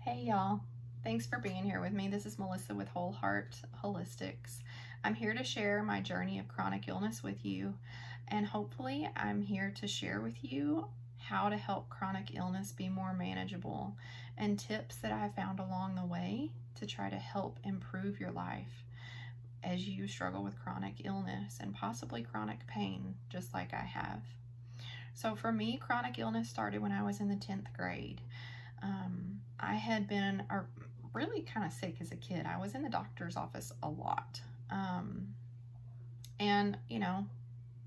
Hey y'all, thanks for being here with me. This is Melissa with Whole Heart Holistics. I'm here to share my journey of chronic illness with you, and hopefully I'm here to share with you how to help chronic illness be more manageable and tips that I found along the way to try to help improve your life as you struggle with chronic illness and possibly chronic pain, just like I have. So for me, chronic illness started when I was in the 10th grade. I had been really kind of sick as a kid. I was in the doctor's office a lot. And, you know,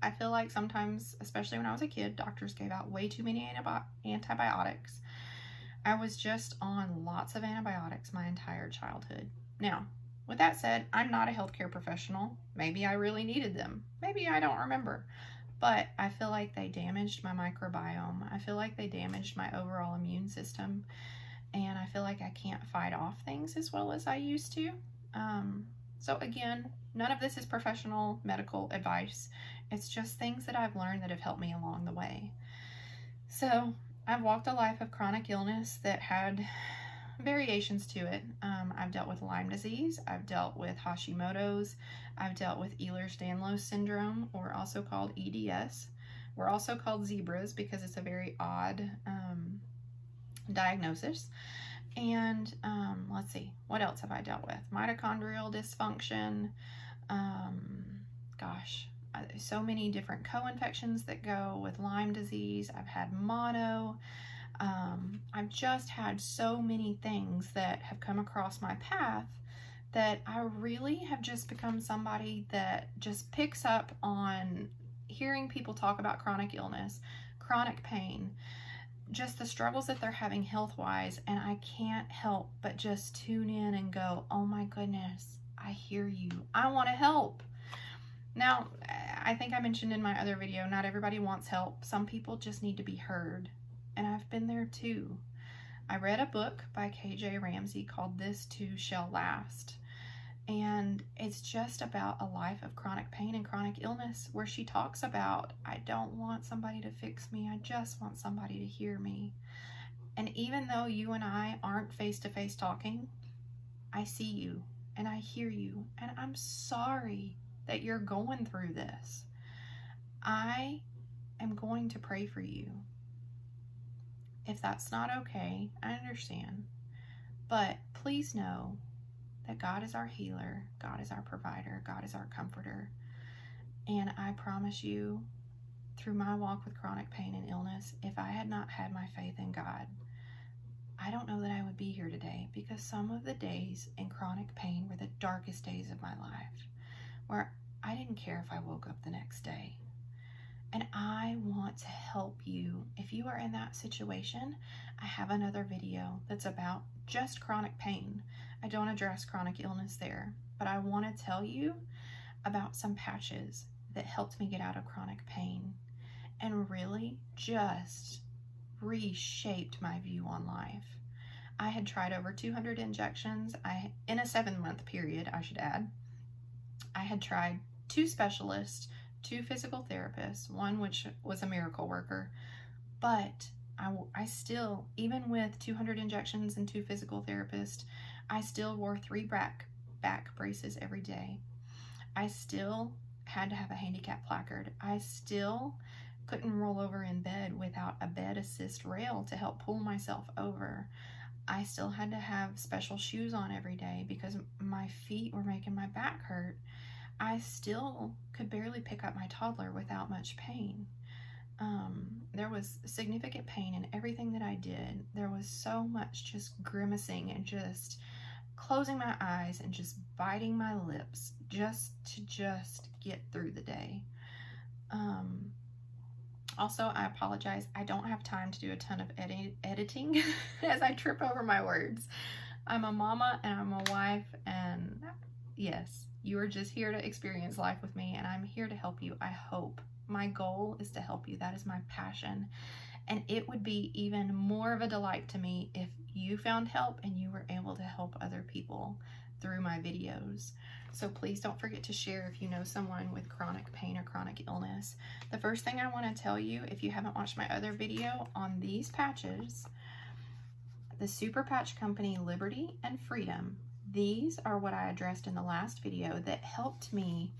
I feel like sometimes, especially when I was a kid, doctors gave out way too many antibiotics. I was just on lots of antibiotics my entire childhood. Now, with that said, I'm not a healthcare professional. Maybe I really needed them. Maybe I don't remember. But I feel like they damaged my microbiome. I feel like they damaged my overall immune system. And I feel like I can't fight off things as well as I used to. So again, none of this is professional medical advice. It's just things that I've learned that have helped me along the way. So I've walked a life of chronic illness that had variations to it. I've dealt with Lyme disease, I've dealt with Hashimoto's, I've dealt with Ehlers-Danlos syndrome, or also called EDS. We're also called zebras because it's a very odd diagnosis. And let's see, what else have I dealt with? Mitochondrial dysfunction, so many different co-infections that go with Lyme disease. I've had mono. I've just had so many things that have come across my path that I really have just become somebody that just picks up on hearing people talk about chronic illness, chronic pain, just the struggles that they're having health-wise, and I can't help but just tune in and go, oh my goodness, I hear you. I want to help. Now, I think I mentioned in my other video, not everybody wants help. Some people just need to be heard. And I've been there too. I read a book by KJ Ramsey called This Too Shall Last. And it's just about a life of chronic pain and chronic illness where she talks about, I don't want somebody to fix me. I just want somebody to hear me. And even though you and I aren't face-to-face talking, I see you and I hear you. And I'm sorry that you're going through this. I am going to pray for you. If that's not okay, I understand. But please know that God is our healer, God is our provider, God is our comforter. And I promise you, through my walk with chronic pain and illness, if I had not had my faith in God, I don't know that I would be here today, because some of the days in chronic pain were the darkest days of my life, where I didn't care if I woke up the next day. And I want to help you. If you are in that situation, I have another video that's about just chronic pain. I don't address chronic illness there, but I want to tell you about some patches that helped me get out of chronic pain and really just reshaped my view on life. I had tried over 200 injections in a 7-month period, I should add. I had tried 2 specialists, 2 physical therapists, one which was a miracle worker, but I still, even with 200 injections and 2 physical therapists, I still wore 3 back braces every day. I still had to have a handicap placard. I still couldn't roll over in bed without a bed assist rail to help pull myself over. I still had to have special shoes on every day because my feet were making my back hurt. I still could barely pick up my toddler without much pain. There was significant pain in everything that I did. There was so much just grimacing and just closing my eyes and just biting my lips just to get through the day. Also, I apologize. I don't have time to do a ton of editing as I trip over my words. I'm a mama and I'm a wife, and yes, you are just here to experience life with me, and I'm here to help you, I hope. My goal is to help you. That is my passion. And it would be even more of a delight to me if you found help and you were able to help other people through my videos. So please don't forget to share if you know someone with chronic pain or chronic illness. The first thing I want to tell you, if you haven't watched my other video on these patches, the Super Patch Company Liberty and Freedom. These are what I addressed in the last video that helped me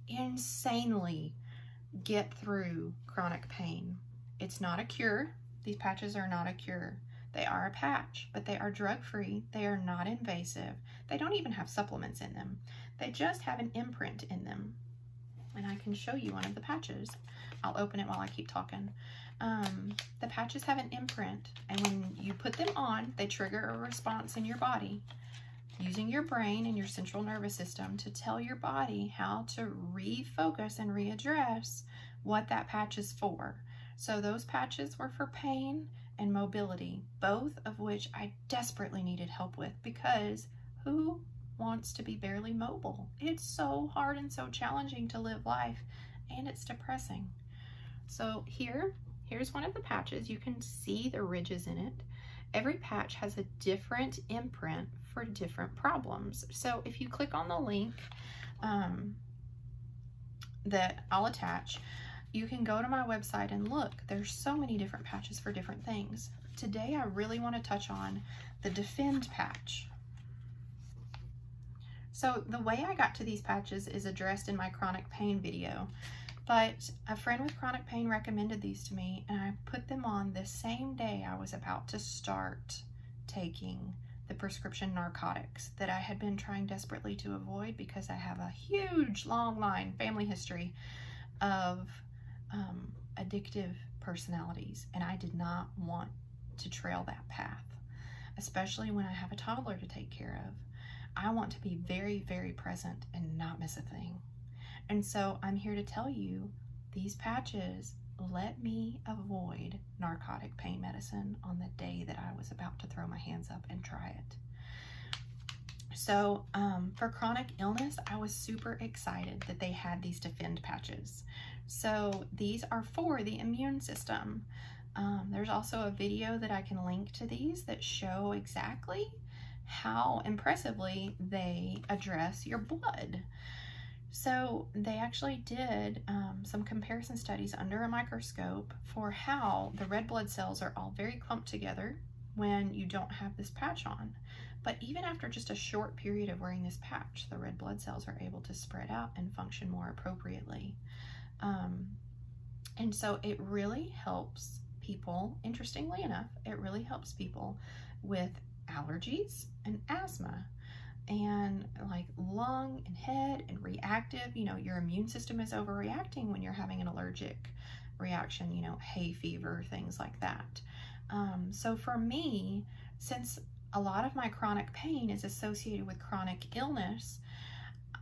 insanely get through chronic pain. It's not a cure. These patches are not a cure. They are a patch, but they are drug-free. They are not invasive. They don't even have supplements in them. They just have an imprint in them. And I can show you one of the patches. I'll open it while I keep talking. The patches have an imprint, and when you put them on, they trigger a response in your body using your brain and your central nervous system to tell your body how to refocus and readdress what that patch is for. So those patches were for pain and mobility, both of which I desperately needed help with, because who wants to be barely mobile? It's so hard and so challenging to live life, and it's depressing. So here's one of the patches. You can see the ridges in it. Every patch has a different imprint for different problems. So if you click on the link that I'll attach, you can go to my website and look. There's so many different patches for different things. Today I really want to touch on the Defend patch. So the way I got to these patches is addressed in my chronic pain video, but a friend with chronic pain recommended these to me, and I put them on the same day I was about to start taking the prescription narcotics that I had been trying desperately to avoid because I have a huge long line family history of addictive personalities, and I did not want to trail that path, especially when I have a toddler to take care of. I want to be very, very present and not miss a thing. And so I'm here to tell you, these patches let me avoid narcotic pain medicine on the day that I was about to throw my hands up and try it. So for chronic illness, I was super excited that they had these Defend patches. So these are for the immune system. There's also a video that I can link to these that show exactly how impressively they address your blood. So they actually did some comparison studies under a microscope for how the red blood cells are all very clumped together when you don't have this patch on. But even after just a short period of wearing this patch, the red blood cells are able to spread out and function more appropriately. And so it really helps people, interestingly enough, it really helps people with allergies and asthma and like lung and head and reactive, your immune system is overreacting when you're having an allergic reaction, hay fever, things like that. So for me, since a lot of my chronic pain is associated with chronic illness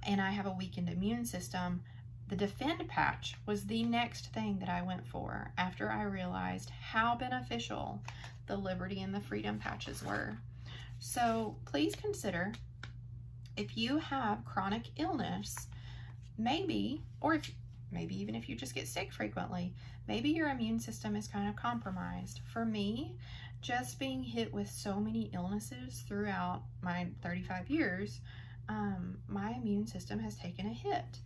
and I have a weakened immune system, the Defend patch was the next thing that I went for after I realized how beneficial the Liberty and the Freedom patches were. So please consider, if you have chronic illness, maybe even if you just get sick frequently, maybe your immune system is kind of compromised. For me, just being hit with so many illnesses throughout my 35 years, my immune system has taken a hit.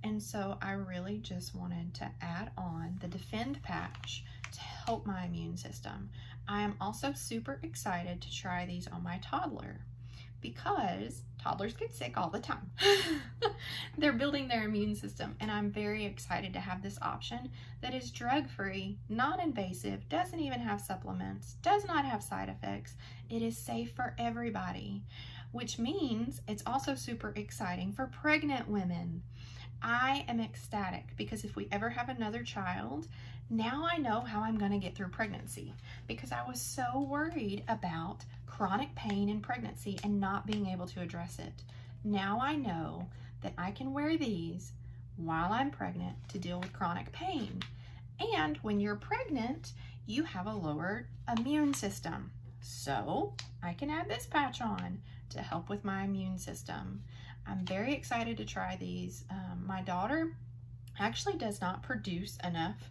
And so I really just wanted to add on the Defend patch to help my immune system. I am also super excited to try these on my toddler because toddlers get sick all the time. They're building their immune system, and I'm very excited to have this option that is drug-free, non-invasive, doesn't even have supplements, does not have side effects. It is safe for everybody, which means it's also super exciting for pregnant women. I am ecstatic because if we ever have another child, now I know how I'm going to get through pregnancy, because I was so worried about chronic pain in pregnancy and not being able to address it. Now I know that I can wear these while I'm pregnant to deal with chronic pain. And when you're pregnant, you have a lower immune system. So I can add this patch on to help with my immune system. I'm very excited to try these. My daughter actually does not produce enough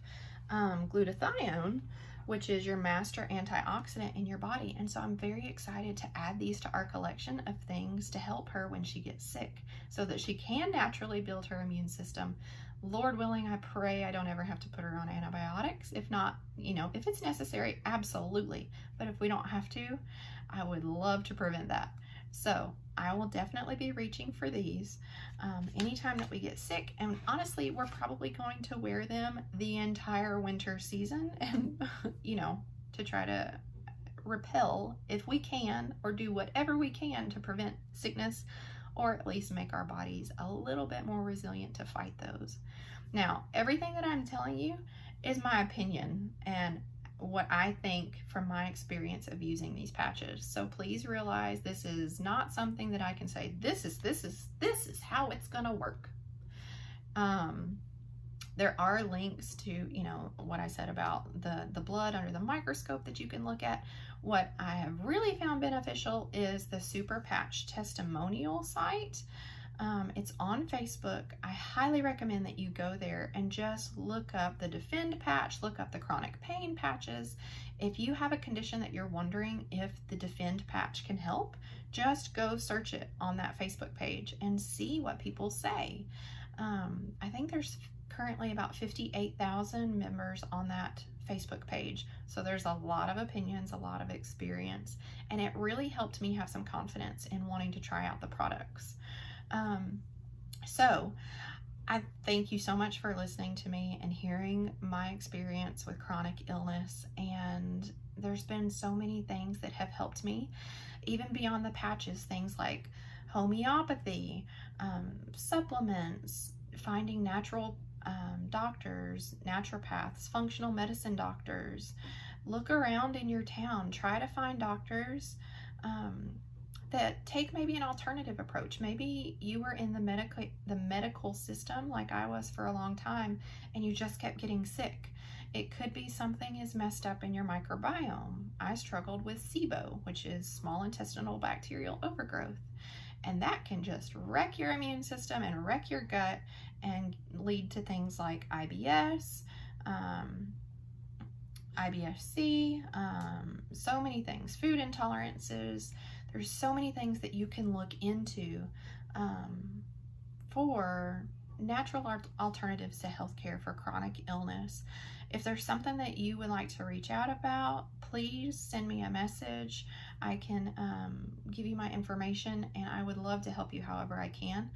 glutathione, which is your master antioxidant in your body. And so I'm very excited to add these to our collection of things to help her when she gets sick so that she can naturally build her immune system. Lord willing, I pray I don't ever have to put her on antibiotics. If not, if it's necessary, absolutely. But if we don't have to, I would love to prevent that. So I will definitely be reaching for these anytime that we get sick. And honestly, we're probably going to wear them the entire winter season and, you know, to try to repel if we can, or do whatever we can to prevent sickness, or at least make our bodies a little bit more resilient to fight those. Now, everything that I'm telling you is my opinion and what I think from my experience of using these patches. So please realize this is not something that I can say, this is how it's gonna work. There are links to, you know, what I said about the blood under the microscope that you can look at. What I have really found beneficial is the Super Patch testimonial site. It's on Facebook. I highly recommend that you go there and just look up the Defend patch, look up the chronic pain patches. If you have a condition that you're wondering if the Defend patch can help, just go search it on that Facebook page and see what people say. I think there's currently about 58,000 members on that Facebook page. So there's a lot of opinions, a lot of experience, and it really helped me have some confidence in wanting to try out the products. So I thank you so much for listening to me and hearing my experience with chronic illness. And there's been so many things that have helped me, even beyond the patches, things like homeopathy, supplements, finding natural doctors, naturopaths, functional medicine doctors. Look around in your town, try to find doctors that take maybe an alternative approach. Maybe you were in the medical system like I was for a long time and you just kept getting sick. It could be something is messed up in your microbiome. I struggled with SIBO, which is small intestinal bacterial overgrowth, and that can just wreck your immune system and wreck your gut and lead to things like IBS, IBS-C, so many things, food intolerances. There's so many things that you can look into for natural alternatives to healthcare for chronic illness. If there's something that you would like to reach out about, please send me a message. I can give you my information, and I would love to help you however I can.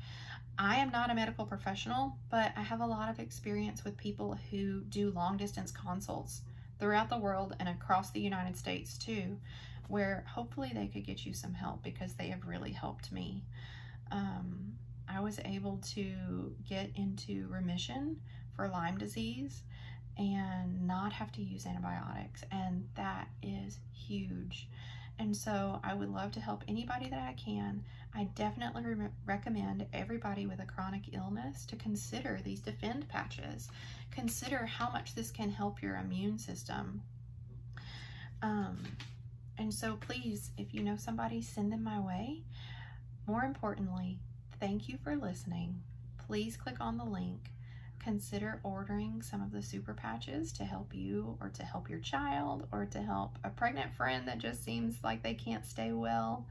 I am not a medical professional, but I have a lot of experience with people who do long distance consults throughout the world and across the United States too, where hopefully they could get you some help, because they have really helped me. I was able to get into remission for Lyme disease and not have to use antibiotics, and that is huge. And so I would love to help anybody that I can. I definitely recommend everybody with a chronic illness to consider these Defend patches. Consider how much this can help your immune system. And so please, if you know somebody, send them my way. More importantly, thank you for listening. Please click on the link. Consider ordering some of the super patches to help you, or to help your child, or to help a pregnant friend that just seems like they can't stay well,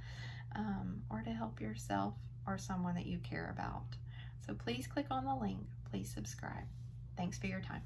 or to help yourself or someone that you care about. So please click on the link. Please subscribe. Thanks for your time.